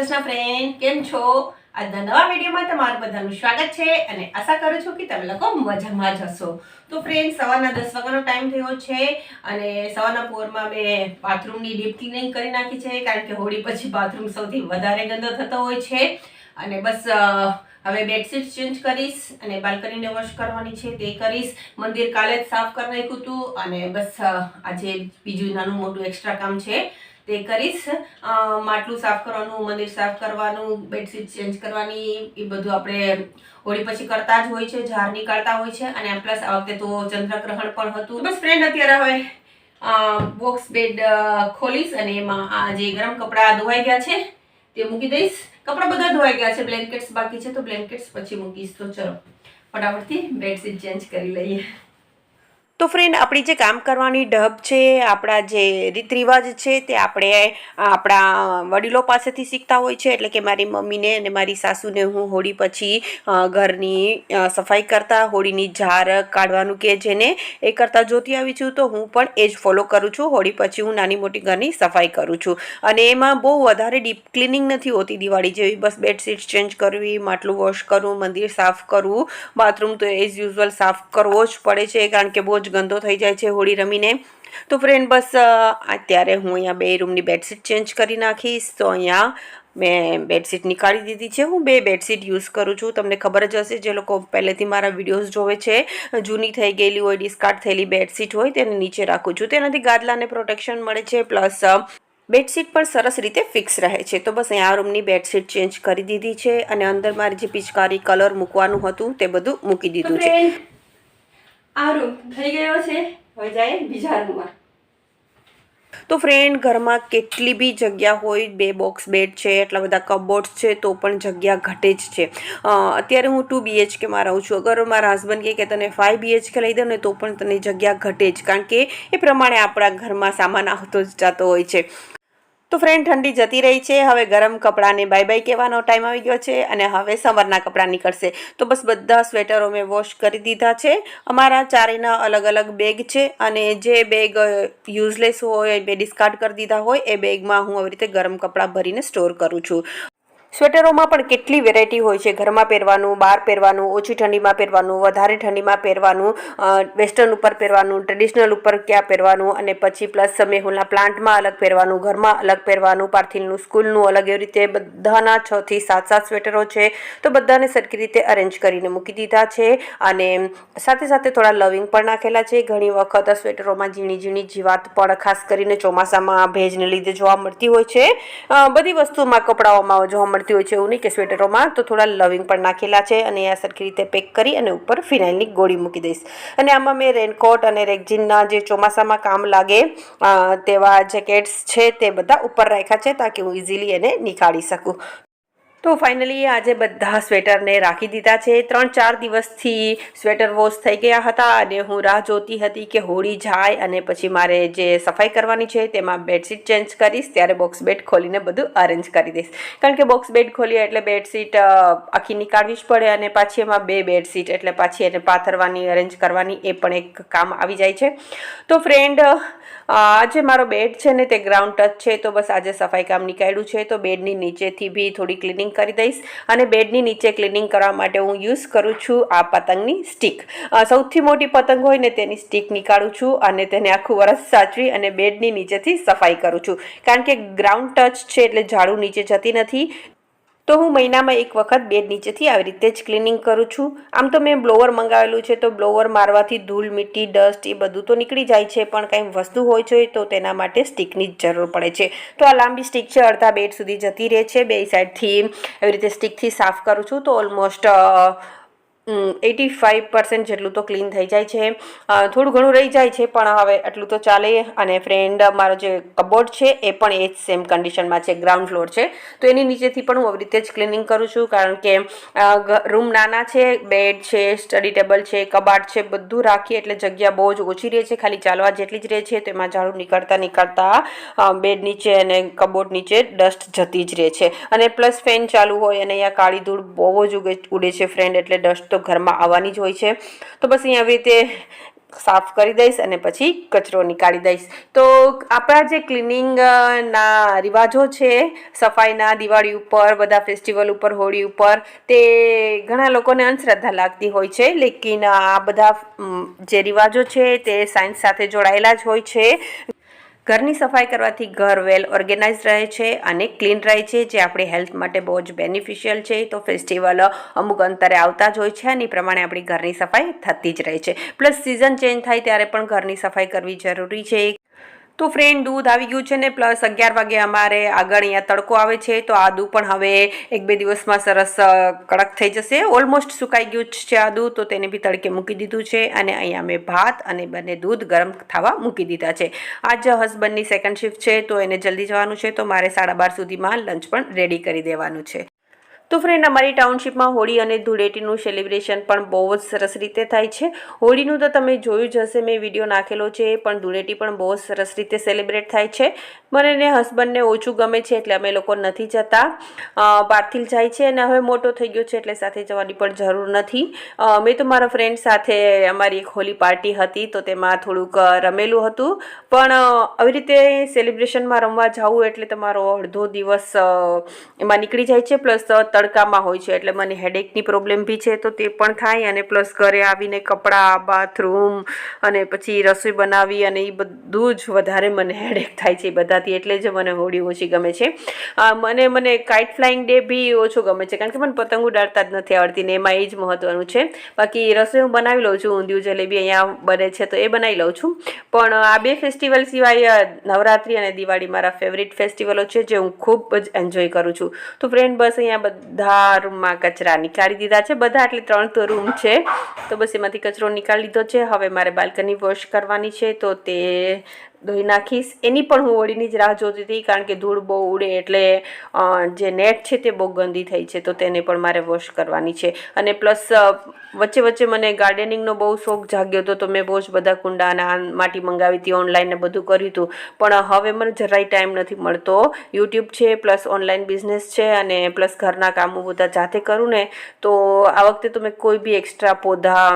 Krishna friend, કેમ છો? આજના નવા વિડીયોમાં તમારું બધાનું સ્વાગત છે અને આશા કરું છું કે તમે લોકો મજામાં જ હશો. તો ફ્રેન્ડ, સવારના 10 વાગ્યાનો ટાઈમ થયો છે અને સવારના પોરમાં મેં બાથરૂમની ડીપ ક્લીનિંગ કરી નાખી છે, કારણ કે હોળી પછી બાથરૂમ સૌથી વધારે ગંદો થતો હોય છે. અને બસ હવે બેડશીટ ચેન્જ કરીશ અને બાલ્કનીને વોશ કરવાની છે તે કરીશ. મંદિર કાલે જ સાફ કરી નાખ્યું હતું અને બસ આજે બીજું નાનું મોટું એક્સ્ટ્રા કામ છે તે કરીશ. માટલું સાફ કરવાનું, મંદિર સાફ કરવાનું, બેડશીટ ચેન્જ કરવાની, એ બધું આપણે હોળી પછી કરતા જ હોય છે, ઝાર નીકાળતા હોય છે. અને પ્લસ આ વખતે તો ચંદ્રગ્રહણ પણ હતું. બસ ફ્રેન્ડ, અત્યારે હવે બોક્સ બેડ ખોલીશ અને એમાં આ જે ગરમ કપડાં ધોવાઈ ગયા છે તે મૂકી દઈશ. કપડાં બધા ધોવાઈ ગયા છે, બ્લેન્કેટ્સ બાકી છે તો બ્લેન્કેટ્સ પછી મૂકીશ. તો ચલો ફટાફટથી બેડશીટ ચેન્જ કરી લઈએ. તો ફ્રેન્ડ, આપણી જે કામ કરવાની ઢબ છે, આપણા જે રીત રિવાજ છે તે આપણે આપણા વડીલો પાસેથી શીખતા હોય છે. એટલે કે મારી મમ્મીને અને મારી સાસુને હું હોળી પછી ઘરની સફાઈ કરતા, હોળીની ઝાર કાઢવાનું કે જેને એ કરતા જોતી આવી છું, તો હું પણ એ જ ફોલો કરું છું. હોળી પછી હું નાની મોટી ઘરની સફાઈ કરું છું અને એમાં બહુ વધારે ડીપ ક્લિનિંગ નથી હોતી દિવાળી જેવી. બસ બેડશીટ ચેન્જ કરવી, માટલું વોશ કરવું, મંદિર સાફ કરવું, બાથરૂમ તો એઝ યુઝ્યુઅલ સાફ કરવો જ પડે છે, કારણ કે બહુ જ ગંદો થઈ જાય છે હોળી રમીને. તો ફ્રેન્ડ, બસ અત્યારે હું અહીંયા 2 રૂમની બેડશીટ ચેન્જ કરી નાખીશ. તો અહીંયા મેં બેડશીટ નીકાળી દીધી છે. હું 2 બેડશીટ યુઝ કરું છું. તમને ખબર જ હશે, જે લોકો પહેલેથી મારા વિડીયોઝ જોવે છે, જૂની થઈ ગયેલી હોય, ડિસ્કાર્ડ થયેલી બેડશીટ હોય તેને નીચે રાખું છું. તેનાથી ગાદલાને પ્રોટેક્શન મળે છે, પ્લસ બેડશીટ પણ સરસ રીતે ફિક્સ રહે છે. તો બસ અહીંયા આ રૂમની બેડશીટ ચેન્જ કરી દીધી છે અને અંદર મારી જે પિચકારી કલર મૂકવાનું હતું તે બધું મૂકી દીધું છે. આ રૂમ થઈ ગયો છે. હવે જાય બીજા રૂમમાં. તો ફ્રેન્ડ, ઘરમાં કેટલી બી જગ્યા હોય, 2 બોક્સ બેડ છે, એટલા બધા કબોર્ડ છે, તો પણ જગ્યા ઘટે જ છે. અત્યારે હું 2 BHKમાં રહું છું. અગર મારા હસબન્ડ કહે કે તને 5 BHK લઈ દો ને તો પણ તને જગ્યા ઘટે જ, કારણ કે એ પ્રમાણે આપણા ઘરમાં સામાન આવતો જ જતો હોય છે. તો ફ્રેન્ડ, ઠંડી જતી રહી છે. હવે ગરમ કપડાને બાય બાય કહેવાનો ટાઈમ આવી ગયો છે અને હવે સમરના કપડાં નીકળશે. તો બસ બધા સ્વેટરો મેં વોશ કરી દીધા છે. અમારા ચારેયના અલગ અલગ બેગ છે અને જે બેગ યુઝલેસ હોય, બે ડિસ્કાર્ડ કરી દીધા હોય, એ બેગમાં હું આવી રીતે ગરમ કપડાં ભરીને સ્ટોર કરું છું. સ્વેટરોમાં પણ કેટલી વેરાયટી હોય છે. ઘરમાં પહેરવાનું, બહાર પહેરવાનું, ઓછી ઠંડીમાં પહેરવાનું, વધારે ઠંડીમાં પહેરવાનું, વેસ્ટર્ન ઉપર પહેરવાનું, ટ્રેડિશનલ ઉપર ક્યાં પહેરવાનું, અને પછી પ્લસ મેહુલના પ્લાન્ટમાં અલગ પહેરવાનું, ઘરમાં અલગ પહેરવાનું, પાર્થિલનું સ્કૂલનું અલગ. એવી રીતે બધાના 6 થી 7 સ્વેટરો છે. તો બધાને સરખી રીતે અરેન્જ કરીને મૂકી દીધા છે અને સાથે સાથે થોડા લવિંગ પણ નાખેલા છે. ઘણી વખત સ્વેટરોમાં ઝીણી ઝીણી જીવાત પણ ખાસ કરીને ચોમાસામાં ભેજને લીધે જોવા મળતી હોય છે. બધી વસ્તુમાં, કપડાઓમાં જોવા મળતી હોય છે, એવું નહીં કે સ્વેટરોમાં. તો થોડા લવિંગ પણ નાખેલા છે અને આ સરખી રીતે પેક કરી અને ઉપર ફિનાઇલની ગોળી મૂકી દઈશ. અને આમાં મેં રેનકોટ અને રેક્ઝિનના જે ચોમાસામાં કામ લાગે તેવા જેકેટ્સ છે તે બધા ઉપર રાખ્યા છે, તાકી હું ઇઝીલી એને નીકાળી શકું. તો ફાઇનલી આજે બધા સ્વેટરને રાખી દીધા છે. 3-4 દિવસથી સ્વેટર વોશ થઈ ગયા હતા અને હું રાહ જોતી હતી કે હોળી જાય અને પછી મારે જે સફાઈ કરવાની છે તેમાં બેડશીટ ચેન્જ કરીશ, ત્યારે બોક્સ બેડ ખોલીને બધું અરેન્જ કરી દઈશ. કારણ કે બોક્સ બેડ ખોલીએ એટલે બેડશીટ આખી નીકાળવી જ પડે અને પાછી એમાં 2 બેડશીટ એટલે પાછી એને પાથરવાની, અરેન્જ કરવાની, એ પણ એક કામ આવી જાય છે. તો ફ્રેન્ડ, આજે મારો બેડ છે ને તે ગ્રાઉન્ડ ટચ છે, તો બસ આજે સફાઈ કામ નીકાળ્યું છે. તો બેડની નીચેથી બી થોડી ક્લિનિંગ કરી દઈશ અને બેડની નીચે ક્લિનિંગ કરવા માટે હું યુઝ કરું છું આ પતંગની સ્ટીક. સૌથી મોટી પતંગ હોય ને તેની સ્ટીક નીકાળું છું અને તેને આખું વરસ સાચવી અને બેડની નીચેથી સફાઈ કરું છું, કારણ કે ગ્રાઉન્ડ ટચ છે એટલે ઝાડુ નીચે જતી નથી. તો હું મહિનામાં 1 વખત બેડ નીચેથી આવી રીતે જ ક્લિનિંગ કરું છું. આમ તો મેં બ્લોવર મંગાવેલું છે, તો બ્લોવર મારવાથી ધૂળ, મિટ્ટી, ડસ્ટ એ બધું તો નીકળી જાય છે, પણ કંઈ વસ્તુ હોય છે તો તેના માટે સ્ટીકની જ જરૂર પડે છે. તો આ લાંબી સ્ટીક છે, અડધા બેડ સુધી જતી રહે છે. 2 સાઈડથી એવી રીતે સ્ટીકથી સાફ કરું છું તો ઓલમોસ્ટ 85% જેટલું તો ક્લીન થઈ જાય છે. થોડું ઘણું રહી જાય છે, પણ હવે એટલું તો ચાલે. અને ફ્રેન્ડ, મારો જે કબોર્ડ છે એ પણ એ જ સેમ કન્ડિશનમાં છે, ગ્રાઉન્ડ ફ્લોર છે. તો એની નીચેથી પણ હું આવી રીતે જ ક્લિનિંગ કરું છું, કારણ કે રૂમ નાના છે, બેડ છે, સ્ટડી ટેબલ છે, કબાટ છે, બધું રાખીએ એટલે જગ્યા બહુ જ ઓછી રહે છે, ખાલી ચાલવા જેટલી જ રહે છે. તો એમાં ઝાડુ નીકળતા બેડ નીચે અને કબોર્ડ નીચે ડસ્ટ જતી જ રહે છે. અને પ્લસ ફેન ચાલુ હોય અને અહીંયા કાળી ધૂળ બહુ જ ઉડે છે ફ્રેન્ડ, એટલે ડસ્ટ તો ઘરમાં આવવાની જ હોય છે. તો બસ અહીંયા આવી રીતે સાફ કરી દઈશ અને પછી કચરો નીકાળી દઈશ. તો આપણા જે ક્લિનિંગ ના રિવાજો છે સફાઈના, દિવાળી ઉપર, બધા ફેસ્ટિવલ ઉપર, હોળી ઉપર, તે ઘણા લોકોને અંધશ્રદ્ધા લાગતી હોય છે. લેકિન આ બધા જે રિવાજો છે તે સાયન્સ સાથે જોડાયેલા જ હોય છે. ઘરની સફાઈ કરવાથી ઘર વેલ ઓર્ગેનાઇઝ રહે છે અને ક્લીન રહે છે, જે આપણી હેલ્થ માટે બહુ જ બેનિફિશિયલ છે. તો ફેસ્ટિવલ અમુક અંતરે આવતા જ હોય છે અને એ પ્રમાણે આપણી ઘરની સફાઈ થતી જ રહે છે. પ્લસ સિઝન ચેન્જ થાય ત્યારે પણ ઘરની સફાઈ કરવી જરૂરી છે. તો ફ્રેન્ડ, દૂધ આવી ગયું છે ને, પ્લસ 11 વાગે અમારે આગળ અહીંયા તડકો આવે છે. તો આદું પણ હવે 1-2 દિવસમાં સરસ કડક થઈ જશે. ઓલમોસ્ટ સુકાઈ ગયું છે આદું, તો તેને બી તડકે મૂકી દીધું છે. અને અહીંયા મેં ભાત અને બંને દૂધ ગરમ થવા મૂકી દીધા છે. આજ હસબન્ડની સેકન્ડ શિફ્ટ છે, તો એને જલ્દી જવાનું છે, તો મારે 12:30 સુધીમાં લંચ પણ રેડી કરી દેવાનું છે. તો ફ્રેન્ડ, અમારી ટાઉનશીપમાં હોળી અને ધૂળેટીનું સેલિબ્રેશન પણ બહુ જ સરસ રીતે થાય છે. હોળીનું તો તમે જોયું જ હશે, મેં વિડીયો નાખેલો છે, પણ ધૂળેટી પણ બહુ જ સરસ રીતે સેલિબ્રેટ થાય છે. મને ને હસબન્ડને ઓછું ગમે છે એટલે અમે લોકો નથી જતા, બહારથી જાય છે. અને હવે મોટો થઈ ગયો છે એટલે સાથે જવાની પણ જરૂર નથી. મેં તો મારા ફ્રેન્ડ સાથે અમારી એક હોલી પાર્ટી હતી, તો તેમાં થોડુંક રમેલું હતું. પણ આવી રીતે સેલિબ્રેશનમાં રમવા જવું એટલે તમારો અડધો દિવસ એમાં નીકળી જાય છે. પ્લસ તડકામાં હોય છે એટલે મને હેડેકની પ્રોબ્લેમ બી છે, તો તે પણ થાય. અને પ્લસ ઘરે આવીને કપડાં, બાથરૂમ અને પછી રસોઈ બનાવી, અને એ બધું જ વધારે મને હેડેક થાય છે બધાથી. એટલે જ મને હોળી ઓછી ગમે છે. મને કાઇટ ફ્લાઇંગ ડે બી ઓછો ગમે છે, કારણ કે મને પતંગ ઉડાડતા જ નથી આવડતી ને એમાં એ જ મહત્વનું છે. બાકી રસોઈ હું બનાવી લઉં છું. ઊંધિયું જલેબી અહીંયા બને છે તો એ બનાવી લઉં છું. પણ આ બે ફેસ્ટિવલ સિવાય નવરાત્રિ અને દિવાળી મારા ફેવરિટ ફેસ્ટિવલો છે, જે હું ખૂબ જ એન્જોય કરું છું. તો ફ્રેન્ડ, બસ અહીંયા બધા રૂમમાં કચરા નીકાળી દીધા છે. બધા એટલે 3 તો રૂમ છે, તો બસ એમાંથી કચરો નીકાળી લીધો છે. હવે મારે બાલ્કની વોશ કરવાની છે, તો તે ધોઈ નાખીશ. એની પણ હું હોળીની જ રાહ જોતી હતી, કારણ કે ધૂળ બહુ ઉડે એટલે જે નેટ છે તે બહુ ગંદી થઈ છે, તો તેને પણ મારે વોશ કરવાની છે. અને પ્લસ વચ્ચે વચ્ચે મને ગાર્ડનિંગનો બહુ શોખ જાગ્યો હતો, તો મેં બહુ જ બધા કુંડા અને માટી મંગાવી હતી, ઓનલાઈન ને બધું કર્યું હતું. પણ હવે મને જરાય ટાઈમ નથી મળતો. યુટ્યુબ છે, પ્લસ ઓનલાઈન બિઝનેસ છે, અને પ્લસ ઘરના કામો બધા જાતે કરું ને, તો આ વખતે તો મેં કોઈ બી એક્સ્ટ્રા પૌધા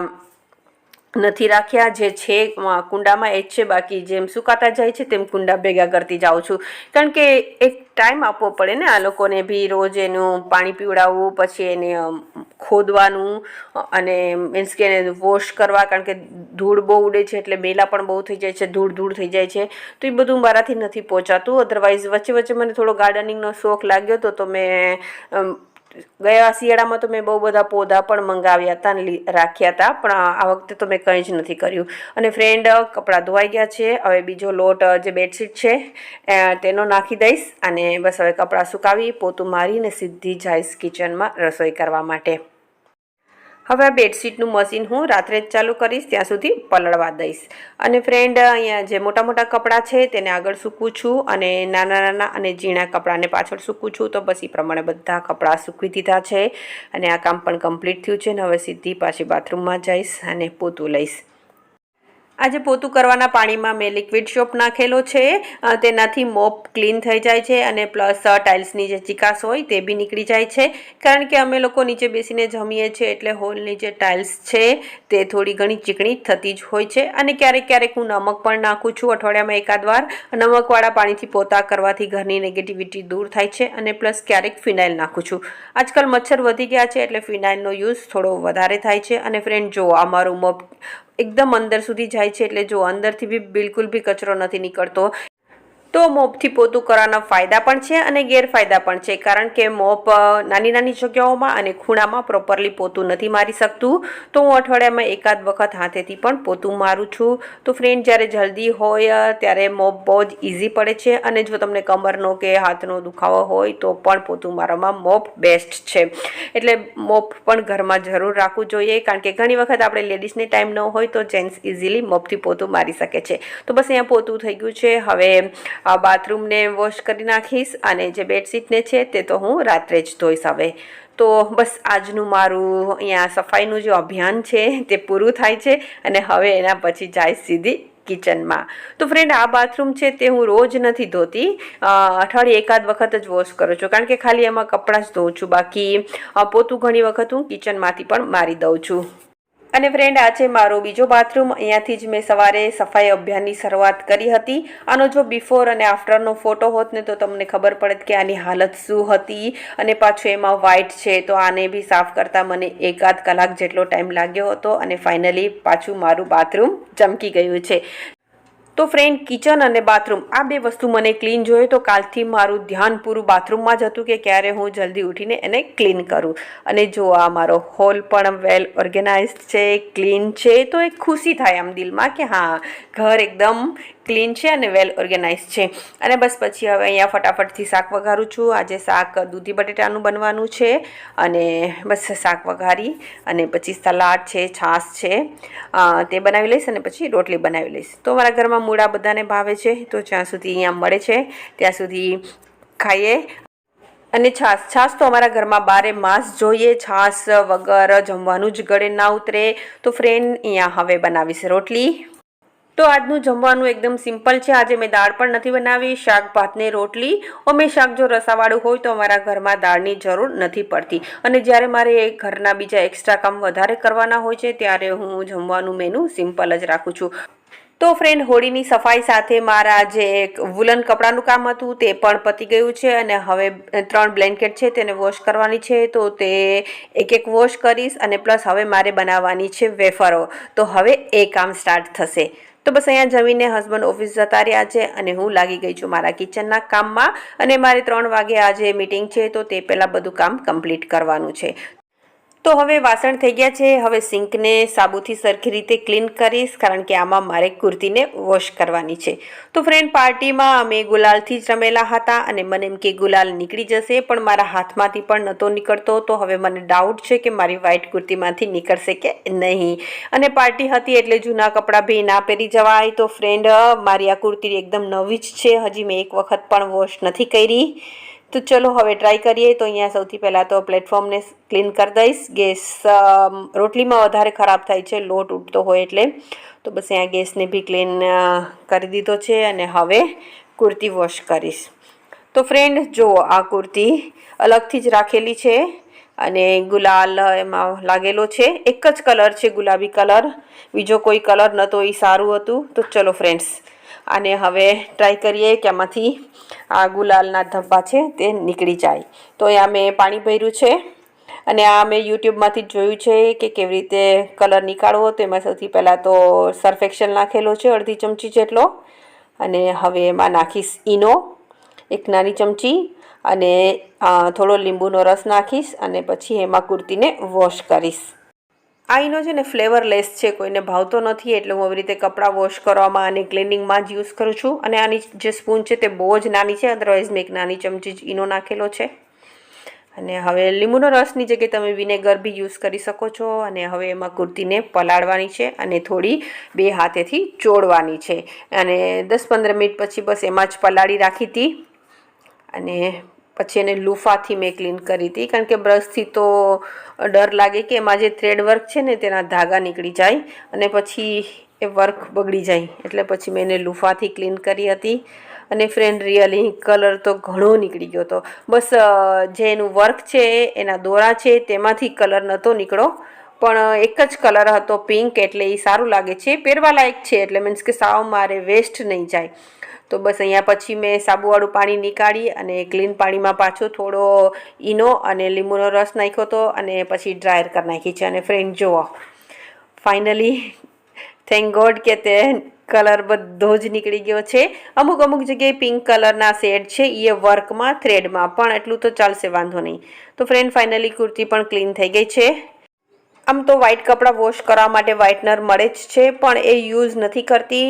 નથી રાખ્યા. જે છે કુંડામાં એ જ છે, બાકી જેમ સુકાતા જાય છે તેમ કુંડા ભેગા કરતી જાઉં છું. કારણ કે એક ટાઈમ આપવો પડે ને આ લોકોને બી, રોજ એનું પાણી પીવડાવવું, પછી એને ખોદવાનું અને મીન્સ કે એને વોશ કરવા, કારણ કે ધૂળ બહુ ઉડે છે એટલે મેલા પણ બહુ થઈ જાય છે, ધૂળ થઈ જાય છે. તો એ બધું મારાથી નથી પહોંચાતું. અધરવાઇઝ વચ્ચે વચ્ચે મને થોડો ગાર્ડનિંગનો શોખ લાગ્યો હતો, તો મેં ગયા શિયાળામાં તો મેં બહુ બધા પૌધા પણ મંગાવ્યા હતા અને રાખ્યા હતા. પણ આ વખતે તો મેં કંઈ જ નથી કર્યું. અને ફ્રેન્ડ, કપડાં ધોવાઈ ગયા છે. હવે બીજો લોટ જે બેડશીટ છે તેનો નાખી દઈશ. અને બસ હવે કપડાં સુકાવી, પોતું મારીને સીધી જઈશ કિચનમાં રસોઈ કરવા માટે. હવે આ બેડશીટનું મશીન હું રાત્રે જ ચાલુ કરીશ, ત્યાં સુધી પલળવા દઈશ. અને ફ્રેન્ડ, અહીંયા જે મોટા મોટા કપડાં છે તેને આગળ સૂકવું છું, અને નાના નાના અને ઝીણા કપડાને પાછળ સૂકવું છું. તો બસ એ પ્રમાણે બધા કપડાં સૂકવી દીધા છે, અને આ કામ પણ કમ્પ્લીટ થયું છે. ને હવે સીધી પાછી બાથરૂમમાં જઈશ અને પોતું લઈશ. આજે પોતું કરવાના પાણીમાં મેં લિક્વિડ સોપ નાખેલો છે, તેનાથી મોપ ક્લીન થઈ જાય છે. અને પ્લસ ટાઇલ્સની જે ચીકાશ હોય તે બી નીકળી જાય છે, કારણ કે અમે લોકો નીચે બેસીને જમીએ છીએ એટલે હોલની જે ટાઇલ્સ છે તે થોડી ઘણી ચીકણી થતી જ હોય છે. અને ક્યારેક ક્યારેક હું નમક પણ નાખું છું, અઠવાડિયામાં એકાદ વાર. નમકવાળા પાણીથી પોતા કરવાથી ઘરની નેગેટિવિટી દૂર થાય છે. અને પ્લસ ક્યારેક ફિનાઇલ નાખું છું. આજકાલ મચ્છર વધી ગયા છે એટલે ફિનાઇલનો યુઝ થોડો વધારે થાય છે. અને ફ્રેન્ડ, જો અમારું મોપ એકદમ અંદર સુધી જાય છે, એટલે જો અંદરથી બી બિલકુલ બી કચરો નથી નીકળતો. તો મોપથી પોતું કરવાના ફાયદા પણ છે અને ગેરફાયદા પણ છે, કારણ કે મોપ નાની નાની જગ્યાઓમાં અને ખૂણામાં પ્રોપરલી પોતું નથી મારી શકતું. તો હું અઠવાડિયામાં એકાદ વખત હાથેથી પણ પોતું મારું છું. તો ફ્રેન્ડ, જ્યારે જલ્દી હોય ત્યારે મોપ બહુ જ ઇઝી પડે છે. અને જો તમને કમરનો કે હાથનો દુખાવો હોય તો પણ પોતું મારવામાં મોપ બેસ્ટ છે. એટલે મોપ પણ ઘરમાં જરૂર રાખવું જોઈએ, કારણ કે ઘણી વખત આપણે લેડીઝને ટાઈમ ન હોય તો જેન્ટ્સ ઇઝીલી મોપથી પોતું મારી શકે છે. તો બસ અહીંયા પોતું થઈ ગયું છે. હવે બાથરૂમને વોશ કરી નાખીશ, અને જે બેડશીટને છે તે તો હું રાત્રે જ ધોઈશ હવે. તો બસ આજનું મારું અહીંયા સફાઈનું જે અભિયાન છે તે પૂરું થાય છે. અને હવે એના પછી જાય સીધી કિચનમાં. તો ફ્રેન્ડ, આ બાથરૂમ છે તે હું રોજ નથી ધોતી, અઠવાડિયે એકાદ વખત જ વોશ કરું છું, કારણ કે ખાલી એમાં કપડાં જ ધોઉં છું. બાકી પોતું ઘણી વખત હું કિચનમાંથી પણ મારી દઉં છું. અને ફ્રેન્ડ, આ છે મારો બીજો બાથરૂમ. અહીંયાથી જ મેં સવારે સફાઈ અભિયાનની શરૂઆત કરી હતી. આનો જો બિફોર અને આફ્ટરનો ફોટો હોત ને તો તમને ખબર પડત કે આની હાલત શું હતી. અને પાછું એમાં વ્હાઇટ છે, તો આને બી સાફ કરતાં મને 1-8 કલાક જેટલો ટાઈમ લાગ્યો હતો. અને ફાઇનલી પાછું મારું બાથરૂમ ચમકી ગયું છે. તો ફ્રેન્ડ, કિચન અને બાથરૂમ આ બે વસ્તુ મને ક્લીન જોઈએ, તો કાલથી મારું ધ્યાન પૂરું બાથરૂમમાં જ હતું કે ક્યારે હું જલ્દી ઉઠીને એને ક્લીન કરું. અને જો આ મારો હોલ પણ વેલ ઓર્ગેનાઇઝડ છે, ક્લીન છે, તો એક ખુશી થાય આમ દિલમાં કે હા, ઘર એકદમ ક્લીન છે અને વેલ ઓર્ગેનાઇઝ છે. અને બસ પછી હવે અહીંયા ફટાફટથી શાક વઘારું છું. આજે શાક દૂધી બટેટાનું બનવાનું છે. અને બસ શાક વઘારી અને પછી સલાડ છે, છાશ છે, તે બનાવી લઈશ અને પછી રોટલી બનાવી લઈશ. તો મારા ઘરમાં મૂળા બધાને ભાવે છે, તો જ્યાં સુધી અહીંયા મળે છે ત્યાં સુધી ખાઈએ. અને છાશ તો અમારા ઘરમાં 12 માસ જોઈએ. છાશ વગર જમવાનું જ ગળે ના ઉતરે. તો ફ્રેન્ડ, અહીંયા હવે બનાવીશ રોટલી. તો આજનું જમવાનું એકદમ સિમ્પલ છે. આજે મેં દાળ પણ નથી બનાવી, શાક, ભાત ને રોટલી. અમે શાક જો રસાવાળું હોય તો અમારા ઘરમાં દાળની જરૂર નથી પડતી. અને જ્યારે મારે ઘરના બીજા એક્સ્ટ્રા કામ વધારે કરવાના હોય છે ત્યારે હું જમવાનું મેનુ સિમ્પલ જ રાખું છું. તો ફ્રેન્ડ, હોળીની સફાઈ સાથે મારા જે એક વુલન કપડાનું કામ હતું તે પણ પતી ગયું છે. અને હવે 3 બ્લેન્કેટ છે તેને વોશ કરવાની છે, તો તે એક વોશ કરીશ. અને પ્લસ હવે મારે બનાવવાની છે વેફરો, તો હવે એ કામ સ્ટાર્ટ થશે. તો બસ અહીંયા જમીને હસબન્ડ ઓફિસ જતા રહ્યા છે અને હું લાગી ગઈ છું મારા કિચનના કામમાં. અને મારે 3 વાગે આજે મીટિંગ છે, તો તે પહેલાં બધું કામ કમ્પ્લીટ કરવાનું છે. તો હવે વાસણ થઈ ગયા છે. હવે સિંકને સાબુથી સરખી રીતે ક્લીન કરીશ, કારણ કે આમાં મારે કુર્તીને વોશ કરવાની છે. તો ફ્રેન્ડ, પાર્ટીમાં અમે ગુલાલથી જ રમેલા હતા અને મને એમ કે ગુલાલ નીકળી જશે, પણ મારા હાથમાંથી પણ નહોતો નીકળતો. તો હવે મને ડાઉટ છે કે મારી વ્હાઇટ કુર્તીમાંથી નીકળશે કે નહીં. અને પાર્ટી હતી એટલે જૂના કપડાં બી ના પહેરી જવાય. તો ફ્રેન્ડ, મારી આ કુર્તી એકદમ નવી જ છે, હજી મેં એક વખત પણ વોશ નથી કરી. તો ચલો હવે ટ્રાય કરીએ. તો અહીંયા સૌથી પહેલાં તો પ્લેટફોર્મને ક્લીન કરી દઈશ. ગેસ રોટલીમાં વધારે ખરાબ થાય છે લોટ ઉઠતો હોય એટલે. તો બસ અહીંયા ગેસને બી ક્લીન કરી દીધો છે. અને હવે કુર્તી વોશ કરીશ. તો ફ્રેન્ડ, જુઓ, આ કુર્તી અલગથી જ રાખેલી છે અને ગુલાલ એમાં લાગેલો છે. એક જ કલર છે, ગુલાબી કલર. બીજો કોઈ કલર નહોતો, એ સારું હતું. તો ચલો ફ્રેન્ડ્સ, આને હવે ટ્રાય કરીએ કે આમાંથી આ ગુલાલના ધબ્બા છે તે નીકળી જાય. તો અહીંયા મેં પાણી ભર્યું છે અને આ મેં યુટ્યુબમાંથી જોયું છે કે કેવી રીતે કલર નીકાળવો. તો એમાં સૌથી પહેલાં તો સર્ફ એક્સેલ નાખેલો છે 1/2 ચમચી જેટલો. અને હવે એમાં નાખીશ ઈનો 1 નાની ચમચી અને થોડો લીંબુનો રસ નાખીશ. અને પછી એમાં કુર્તીને વોશ કરીશ. આ ઈનો છે ને ફ્લેવરલેસ છે, કોઈને ભાવતો નથી, એટલે હું આવી રીતે કપડાં વોશ કરવામાં અને ક્લિનિંગમાં જ યુઝ કરું છું. અને આની જે સ્પૂન છે તે બહુ જ નાની છે, અદરવાઇઝ મેં 1 નાની ચમચી જ ઈનો નાખેલો છે. અને હવે લીંબુનો રસની જગ્યાએ તમે વિનેગર બી યુઝ કરી શકો છો. અને હવે એમાં કુર્તીને પલાળવાની છે અને થોડી 2 હાથેથી ચોળવાની છે. અને 10-15 મિનિટ પછી બસ એમાં જ પલાળી રાખી હતી. અને પછી એને લૂફાથી મેં ક્લીન કરી હતી, કારણ કે બ્રશથી તો ડર લાગે કે એમાં જે થ્રેડ વર્ક છે ને તેના ધાગા નીકળી જાય અને પછી એ વર્ક બગડી જાય. એટલે પછી મેં એને લૂફાથી ક્લીન કરી હતી. અને ફ્રેન્ડ, રિયલી કલર તો ઘણો નીકળી ગયો હતો. બસ જે એનું વર્ક છે, એના દોરા છે, તેમાંથી કલર નહોતો નીકળો, પણ એક જ કલર હતો પિંક, એટલે એ સારું લાગે છે, પહેરવા લાયક છે. એટલે મીન્સ કે સાવ મારે વેસ્ટ નહીં જાય. તો બસ અહીંયા પછી મેં સાબુવાળું પાણી નીકાળી અને ક્લીન પાણીમાં પાછો થોડો ઈનો અને લીંબુનો રસ નાખ્યો હતો અને પછી ડ્રાયર કરી નાખી છે. અને ફ્રેન્ડ, જુઓ, ફાઇનલી થેન્ક ગોડ કે તે કલર બધો જ નીકળી ગયો છે. અમુક જગ્યાએ પિંક કલરના શેડ છે, એ વર્કમાં, થ્રેડમાં, પણ એટલું તો ચાલશે, વાંધો નહીં. તો ફ્રેન્ડ, ફાઇનલી કુર્તી પણ ક્લીન થઈ ગઈ છે. આમ તો વ્હાઇટ કપડાં વોશ કરવા માટે વ્હાઇટનર મળે જ છે, પણ એ યુઝ નથી કરતી.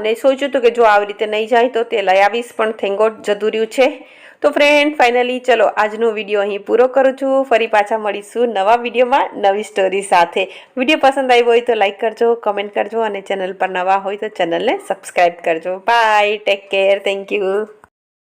ને સોચ્યું હતું કે જો આવી રીતે નહીં જાય તો તે લઈ આવીશ, પણ થેન્ક ગોડ જતું રહ્યું છે. તો ફ્રેન્ડ, ફાઇનલી ચલો આજનો વિડીયો અહીં પૂરો કરું છું. ફરી પાછા મળીશું નવા વિડીયોમાં નવી સ્ટોરી સાથે. વિડીયો પસંદ આવ્યો હોય તો લાઈક કરજો, કમેન્ટ કરજો અને ચેનલ પર નવા હોય તો ચેનલને સબસ્ક્રાઈબ કરજો. Bye, take care, thank you.